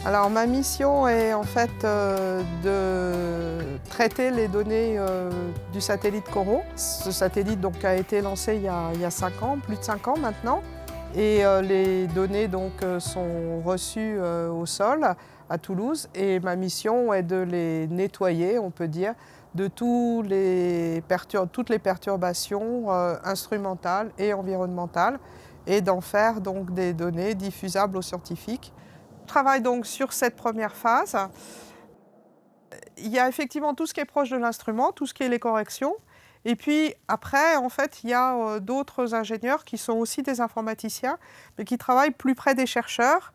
Alors ma mission est en fait de traiter les données du satellite COROT. Ce satellite donc, a été lancé il y a 5 ans, plus de 5 ans maintenant. Et les données donc, sont reçues au sol à Toulouse. Et ma mission est de les nettoyer, on peut dire, de toutes les perturbations instrumentales et environnementales et d'en faire donc des données diffusables aux scientifiques. Je travaille donc sur cette première phase. Il y a effectivement tout ce qui est proche de l'instrument, tout ce qui est les corrections. Et puis après, en fait, il y a d'autres ingénieurs qui sont aussi des informaticiens, mais qui travaillent plus près des chercheurs.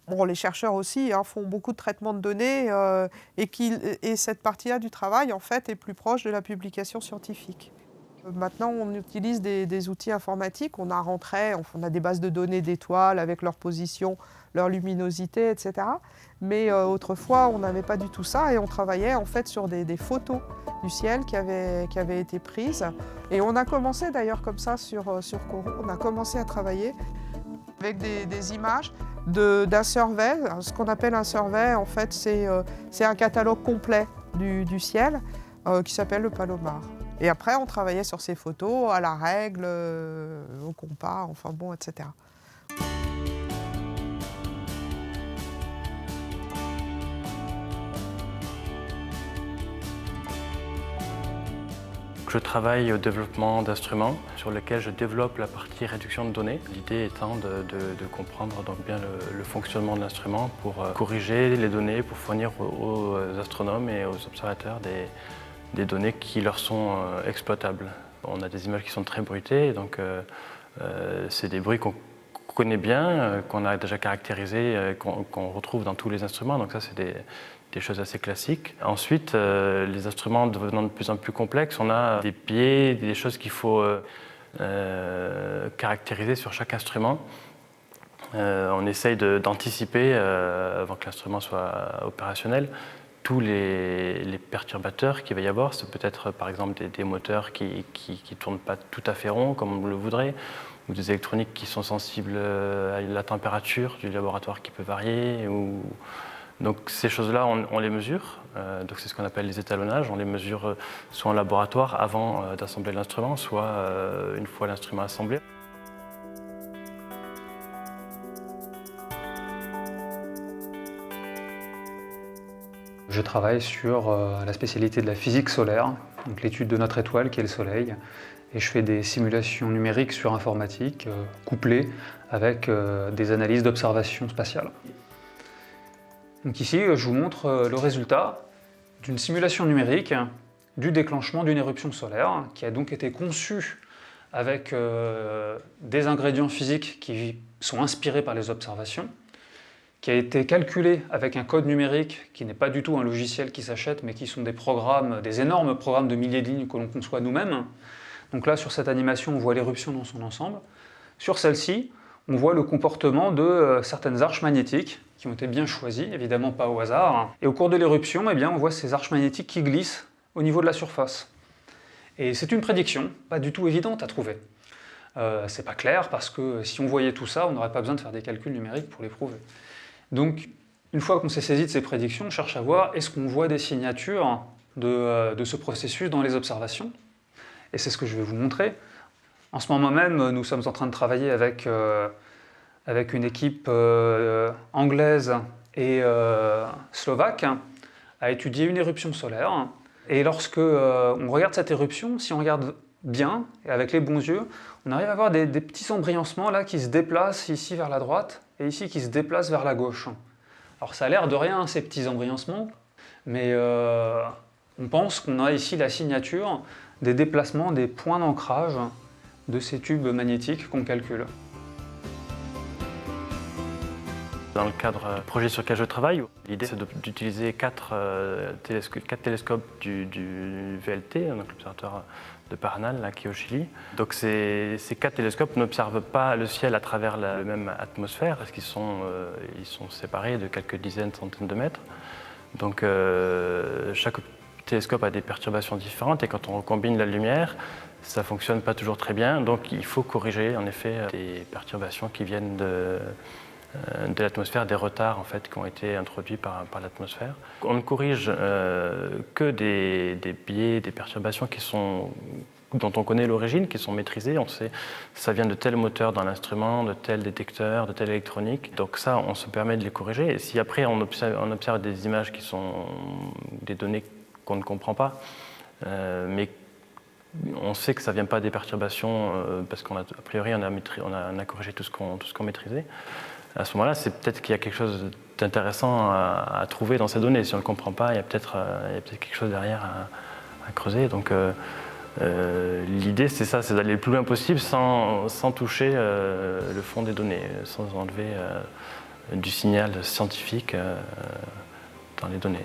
Bon, les chercheurs aussi font beaucoup de traitement de données et cette partie-là du travail, en fait, est plus proche de la publication scientifique. Maintenant, on utilise des outils informatiques. On a des bases de données d'étoiles avec leur position, leur luminosité, etc. Mais autrefois, on n'avait pas du tout ça et on travaillait en fait sur des photos du ciel qui avaient été prises. Et on a commencé d'ailleurs comme ça sur COROT. On a commencé à travailler avec des images d'un survey. Ce qu'on appelle un survey, en fait, c'est un catalogue complet du ciel qui s'appelle le Palomar. Et après, on travaillait sur ces photos à la règle, au compas, enfin bon, etc. Je travaille au développement d'instruments sur lesquels je développe la partie réduction de données. L'idée étant de comprendre donc bien le fonctionnement de l'instrument pour corriger les données, pour fournir aux astronomes et aux observateurs des données qui leur sont exploitables. On a des images qui sont très bruitées, donc c'est des bruits qu'on connaît bien, qu'on a déjà caractérisés, qu'on retrouve dans tous les instruments. Donc ça, c'est des choses assez classiques. Ensuite, les instruments devenant de plus en plus complexes, on a des biais, des choses qu'il faut caractériser sur chaque instrument. On essaye d'anticiper, avant que l'instrument soit opérationnel, tous les perturbateurs qu'il va y avoir. C'est peut-être par exemple des moteurs qui ne tournent pas tout à fait rond comme on le voudrait, ou des électroniques qui sont sensibles à la température du laboratoire qui peut varier. Donc ces choses-là, on les mesure. Donc c'est ce qu'on appelle les étalonnages. On les mesure soit en laboratoire avant d'assembler l'instrument, soit une fois l'instrument assemblé. Je travaille sur la spécialité de la physique solaire, donc l'étude de notre étoile qui est le Soleil. Et je fais des simulations numériques sur informatique, couplées avec des analyses d'observation spatiale. Donc ici, je vous montre le résultat d'une simulation numérique du déclenchement d'une éruption solaire qui a donc été conçue avec des ingrédients physiques qui sont inspirés par les observations, qui a été calculé avec un code numérique qui n'est pas du tout un logiciel qui s'achète, mais qui sont des programmes, des énormes programmes de milliers de lignes que l'on conçoit nous-mêmes. Donc là, sur cette animation, on voit l'éruption dans son ensemble. Sur celle-ci, on voit le comportement de certaines arches magnétiques qui ont été bien choisies, évidemment pas au hasard. Et au cours de l'éruption, eh bien, on voit ces arches magnétiques qui glissent au niveau de la surface. Et c'est une prédiction, pas du tout évidente à trouver. C'est pas clair parce que si on voyait tout ça, on n'aurait pas besoin de faire des calculs numériques pour les prouver. Donc, une fois qu'on s'est saisi de ces prédictions, on cherche à voir est-ce qu'on voit des signatures de ce processus dans les observations. Et c'est ce que je vais vous montrer. En ce moment même, nous sommes en train de travailler avec une équipe anglaise et slovaque à étudier une éruption solaire. Et lorsque on regarde cette éruption, si on regarde bien et avec les bons yeux, on arrive à voir des petits embriancements là qui se déplacent ici vers la droite et ici qui se déplacent vers la gauche. Alors ça a l'air de rien ces petits embriancements, mais on pense qu'on a ici la signature des déplacements des points d'ancrage de ces tubes magnétiques qu'on calcule. Dans le cadre du projet sur lequel je travaille, l'idée c'est d'utiliser 4 télescopes du VLT, donc l'observatoire de Paranal, là, qui est au Chili. Donc ces 4 télescopes n'observent pas le ciel à travers la même atmosphère, parce qu'ils sont séparés de quelques dizaines, centaines de mètres. Donc chaque télescope a des perturbations différentes, et quand on recombine la lumière, ça ne fonctionne pas toujours très bien. Donc il faut corriger en effet des perturbations qui viennent de l'atmosphère, des retards en fait, qui ont été introduits par l'atmosphère. On ne corrige que des biais, des perturbations dont on connaît l'origine, qui sont maîtrisées. On sait que ça vient de tel moteur dans l'instrument, de tel détecteur, de telle électronique. Donc ça, on se permet de les corriger. Et si après on observe des images qui sont des données qu'on ne comprend pas, mais on sait que ça ne vient pas des perturbations parce qu'a priori on a corrigé tout ce qu'on maîtrisait. À ce moment-là, c'est peut-être qu'il y a quelque chose d'intéressant à trouver dans ces données. Si on ne le comprend pas, il y a peut-être quelque chose derrière à creuser. Donc l'idée, c'est ça, c'est d'aller le plus loin possible sans toucher le fond des données, sans enlever du signal scientifique dans les données.